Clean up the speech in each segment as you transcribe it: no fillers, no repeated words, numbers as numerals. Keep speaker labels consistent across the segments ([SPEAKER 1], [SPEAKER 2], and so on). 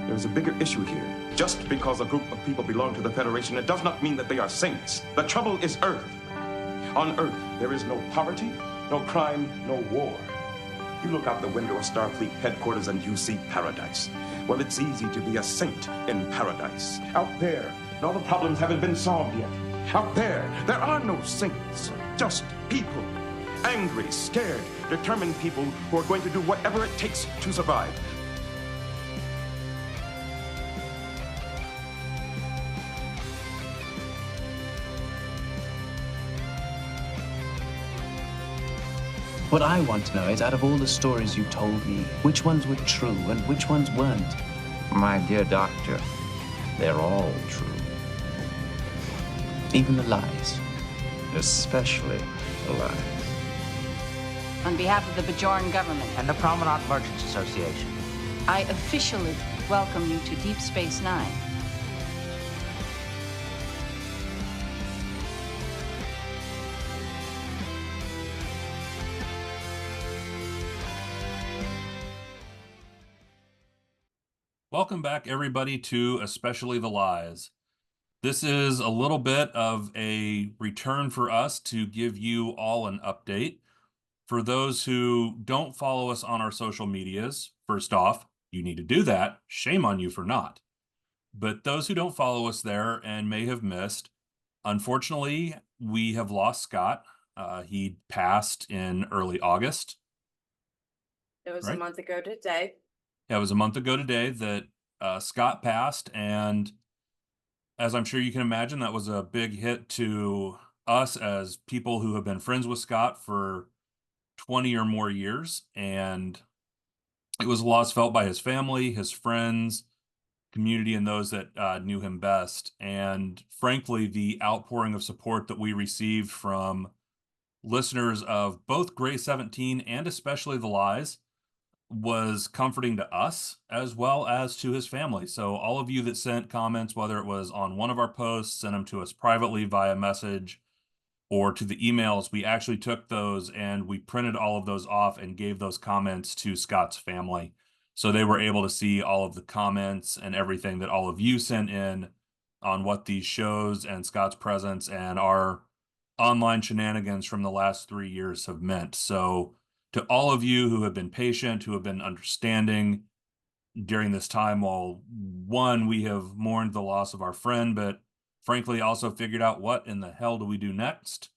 [SPEAKER 1] There's a bigger issue here. Just because a group of people belong to the Federation, it does not mean that they are saints. The trouble is Earth. On Earth, there is no poverty, no crime, no war. You look out the window of Starfleet headquarters and you see paradise. Well, it's easy to be a saint in paradise. Out there, all the problems haven't been solved yet. Out there are no saints, just people. Angry, scared, determined people who are going to do whatever it takes to survive.
[SPEAKER 2] What I want to know is, out of all the stories you told me, which ones were true and which ones weren't?
[SPEAKER 3] My dear doctor, they're all true.
[SPEAKER 2] Even the lies?
[SPEAKER 3] Especially the lies.
[SPEAKER 4] On behalf of the Bajoran government
[SPEAKER 3] And the Promenade Merchants Association,
[SPEAKER 4] I officially welcome you to Deep Space Nine.
[SPEAKER 5] Welcome back, everybody, to Especially the Lies. This is a little bit of a return for us to give you all an update. For those who don't follow us on our social medias, first off, you need to do that. Shame on you for not. But those who don't follow us there and may have missed, unfortunately, we have lost Scott. He passed in early August.
[SPEAKER 6] It was
[SPEAKER 5] Right?
[SPEAKER 6] a month ago today.
[SPEAKER 5] Yeah, it was a month ago today that Scott passed, and as I'm sure you can imagine, that was a big hit to us as people who have been friends with Scott for 20 or more years, and it was a loss felt by his family, his friends, community, and those that knew him best. And frankly, the outpouring of support that we received from listeners of both Gray 17 and especially The Lies was comforting to us as well as to his family. So all of you that sent comments, whether it was on one of our posts, sent them to us privately via message, or to the emails, we actually took those and we printed all of those off and gave those comments to Scott's family. So they were able to see all of the comments and everything that all of you sent in on what these shows and Scott's presence and our online shenanigans from the last 3 years have meant. So to all of you who have been patient, who have been understanding during this time, while one, we have mourned the loss of our friend, but frankly also figured out what in the hell do we do next.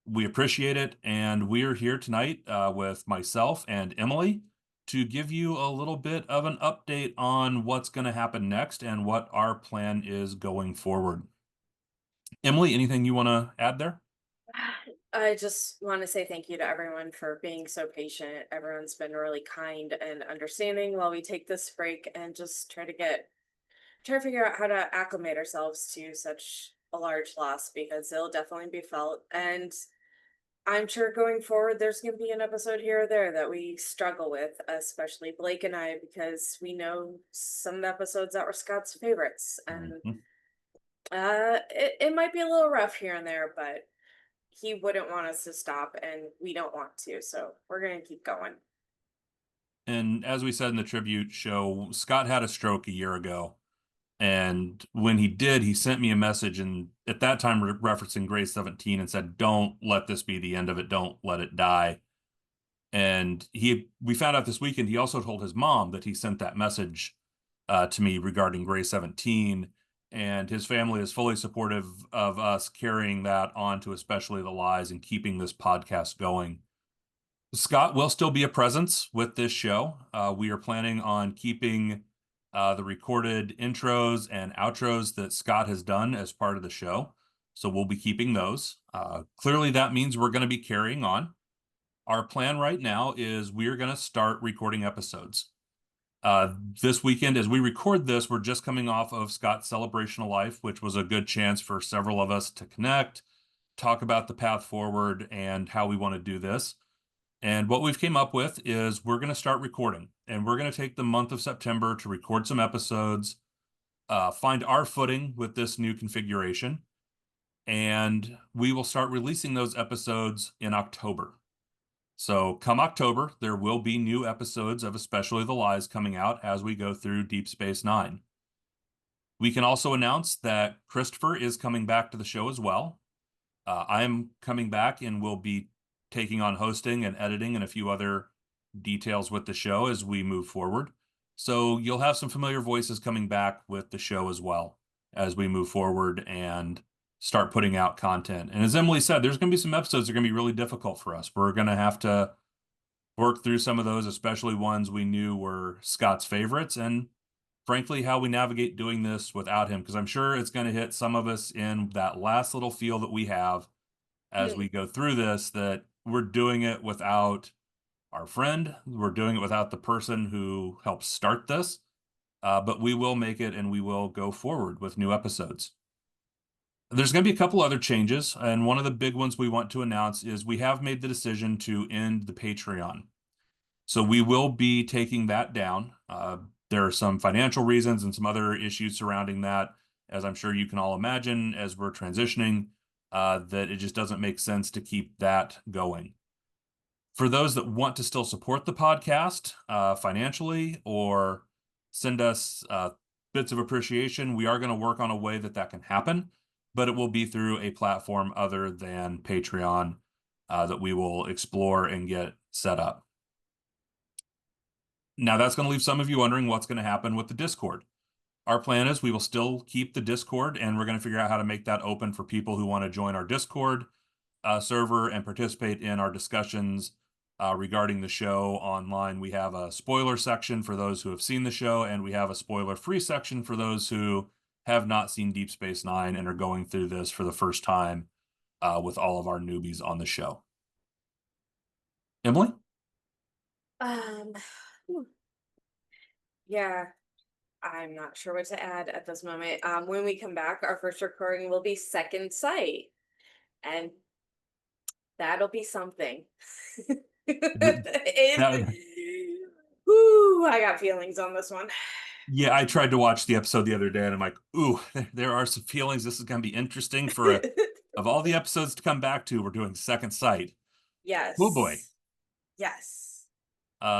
[SPEAKER 5] We appreciate it, and we're here tonight with myself and Emily to give you a little bit of an update on what's going to happen next and what our plan is going forward. Emily, anything you want to add there?
[SPEAKER 6] I just want to say thank you to everyone for being so patient. Everyone's been really kind and understanding while we take this break and just try to figure out how to acclimate ourselves to such a large loss, because it'll definitely be felt. And I'm sure going forward, there's going to be an episode here or there that we struggle with, especially Blake and I, because we know some of the episodes that were Scott's favorites. And it might be a little rough here and there, but he wouldn't want us to stop, and we don't want to, so we're going to keep going.
[SPEAKER 5] And as we said in the tribute show, Scott had a stroke a year ago. And when he did, he sent me a message, and at that time referencing Gray 17, and said, don't let this be the end of it. Don't let it die. And we found out this weekend, he also told his mom that he sent that message to me regarding Gray 17. And his family is fully supportive of us carrying that on to Especially the Lies and keeping this podcast going. Scott will still be a presence with this show. We are planning on keeping the recorded intros and outros that Scott has done as part of the show. So we'll be keeping those. Clearly, that means we're going to be carrying on. Our plan right now is we're going to start recording episodes. This weekend, as we record this, we're just coming off of Scott's Celebration of Life, which was a good chance for several of us to connect, talk about the path forward and how we want to do this. And what we've came up with is we're going to start recording, and we're going to take the month of September to record some episodes, find our footing with this new configuration, and we will start releasing those episodes in October. So come October, there will be new episodes of Especially the Lies coming out as we go through Deep Space Nine. We can also announce that Christopher is coming back to the show as well. I'm coming back and will be taking on hosting and editing and a few other details with the show as we move forward. So you'll have some familiar voices coming back with the show as well as we move forward and start putting out content. And as Emily said, there's going to be some episodes that are going to be really difficult for us. We're going to have to work through some of those, especially ones we knew were Scott's favorites, and frankly, how we navigate doing this without him, because I'm sure it's going to hit some of us in that last little feel that we have as we go through this, that we're doing it without our friend. We're doing it without the person who helped start this, but we will make it and we will go forward with new episodes. There's going to be a couple other changes, and one of the big ones we want to announce is we have made the decision to end the Patreon. So we will be taking that down. There are some financial reasons and some other issues surrounding that, as I'm sure you can all imagine, as we're transitioning, that it just doesn't make sense to keep that going. For those that want to still support the podcast financially or send us bits of appreciation, we are going to work on a way that that can happen, but it will be through a platform other than Patreon that we will explore and get set up. Now, that's going to leave some of you wondering what's going to happen with the Discord. Our plan is we will still keep the Discord, and we're going to figure out how to make that open for people who want to join our Discord server and participate in our discussions regarding the show online. We have a spoiler section for those who have seen the show, and we have a spoiler-free section for those who have not seen Deep Space Nine and are going through this for the first time with all of our newbies on the show. Emily?
[SPEAKER 6] Yeah, I'm not sure what to add at this moment. When we come back, our first recording will be Second Sight, and that'll be something. Whoo, I got feelings on this one.
[SPEAKER 5] Yeah, I tried to watch the episode the other day, and I'm like, ooh, there are some feelings. This is going to be interesting for of all the episodes to come back to, we're doing Second Sight.
[SPEAKER 6] Yes.
[SPEAKER 5] Oh, boy.
[SPEAKER 6] Yes.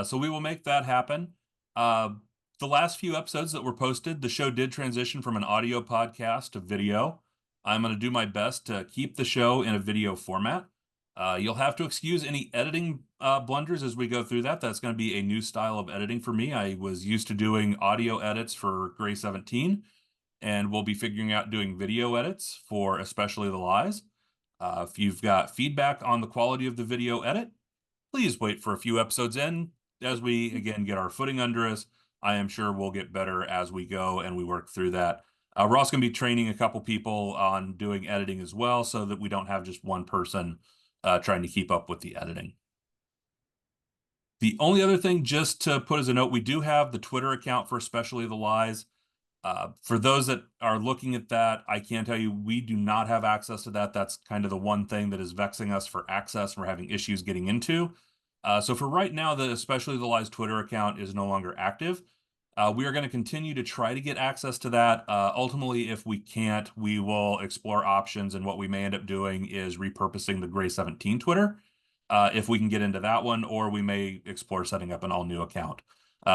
[SPEAKER 5] So we will make that happen. The last few episodes that were posted, the show did transition from an audio podcast to video. I'm going to do my best to keep the show in a video format. You'll have to excuse any editing blunders as we go through that. That's going to be a new style of editing for me. I was used to doing audio edits for Grey 17, and we'll be figuring out doing video edits for Especially the Lies. If you've got feedback on the quality of the video edit, please wait for a few episodes in as we, again, get our footing under us. I am sure we'll get better as we go and we work through that. We're also going to be training a couple people on doing editing as well, so that we don't have just one person trying to keep up with the editing. The only other thing, just to put as a note, we do have the Twitter account for Especially the Lies. For those that are looking at that, I can tell you we do not have access to that. That's kind of the one thing that is vexing us for access and we're having issues getting into. So for right now, the Especially the Lies Twitter account is no longer active. We are going to continue to try to get access to that. Ultimately, if we can't, we will explore options, and what we may end up doing is repurposing the Grey 17 Twitter, if we can get into that one, or we may explore setting up an all-new account.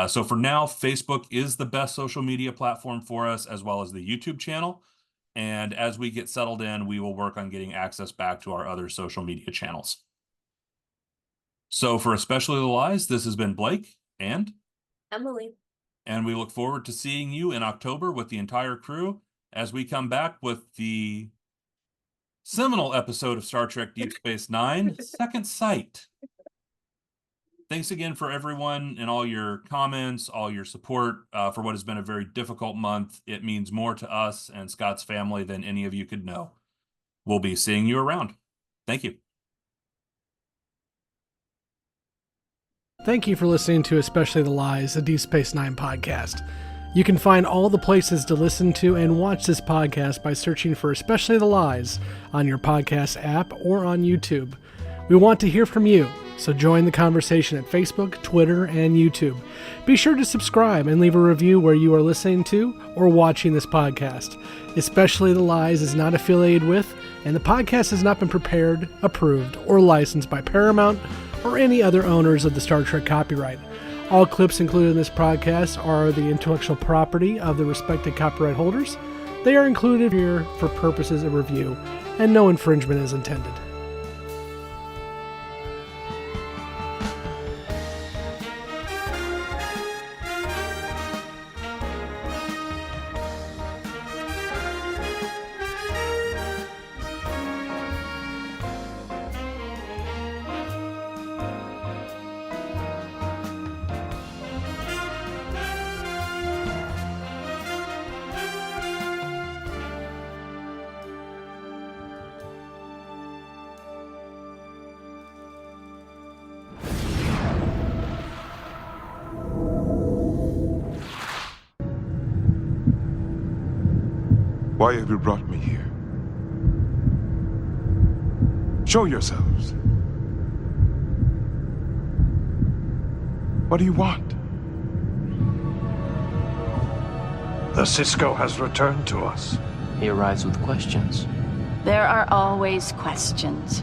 [SPEAKER 5] So for now, Facebook is the best social media platform for us, as well as the YouTube channel. And as we get settled in, we will work on getting access back to our other social media channels. So for Especially the Lies, this has been Blake and
[SPEAKER 6] Emily.
[SPEAKER 5] And we look forward to seeing you in October with the entire crew as we come back with the seminal episode of Star Trek Deep Space Nine, Second Sight. Thanks again for everyone and all your comments, all your support for what has been a very difficult month. It means more to us and Scott's family than any of you could know. We'll be seeing you around. Thank you.
[SPEAKER 7] Thank you for listening to Especially the Lies, a Deep Space Nine podcast. You can find all the places to listen to and watch this podcast by searching for Especially the Lies on your podcast app or on YouTube. We want to hear from you, so join the conversation at Facebook, Twitter, and YouTube. Be sure to subscribe and leave a review where you are listening to or watching this podcast. Especially the Lies is not affiliated with, and the podcast has not been prepared, approved, or licensed by Paramount or any other owners of the Star Trek copyright. All clips included in this podcast are the intellectual property of the respective copyright holders. They are included here for purposes of review, and no infringement is intended.
[SPEAKER 1] Why have you brought me here? Show yourselves. What do you want?
[SPEAKER 8] The Cisco has returned to us.
[SPEAKER 2] He arrives with questions.
[SPEAKER 4] There are always questions.